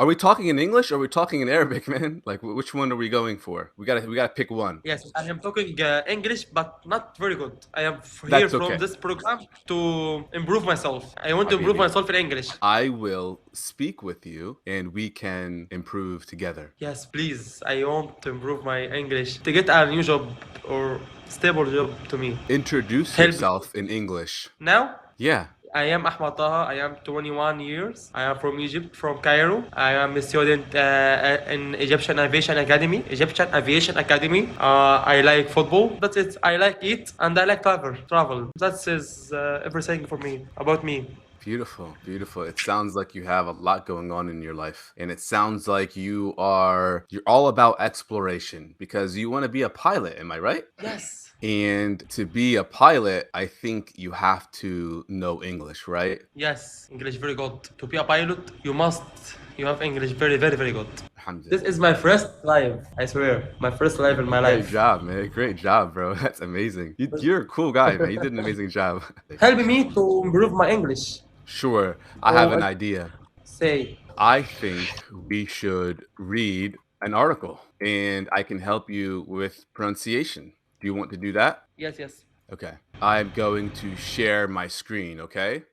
Are we talking in English or are we talking in Arabic, man? Like, which one are we going for? We gotta pick one. Yes, I am talking English, but not very good. I am here That's from okay. this program to improve myself. I want to improve Habibi. myself in English. I will speak with you and we can improve together. Yes, please. I want to improve my English to get a new job or stable job to me. Introduce Help me. yourself in English. Now, Yeah. I am Ahmad Taha. I am 21 years. I am from Egypt, from Cairo. I am a student in Egyptian Aviation Academy. Egyptian Aviation Academy. I like football. That's it. I like it and I like travel. Travel. That is everything for me about me. Beautiful, beautiful. It sounds like you have a lot going on in your life. And it sounds like you're all about exploration because you want to be a pilot, am I right? Yes. And to be a pilot, I think you have to know English, right? Yes. English very good. To be a pilot, you must. You have English very, very, very good. This Alhamdulillah. is my first live. I swear, my first live in my Great life. job, man. Great job, bro. That's amazing. You're a cool guy, man. You did an amazing job. Help me to improve my English. Sure, I have an Or idea. say I think we should read an article and I can help you with pronunciation. Do you want to do that? yes, yes. Okay. I'm going to share my screen, okay?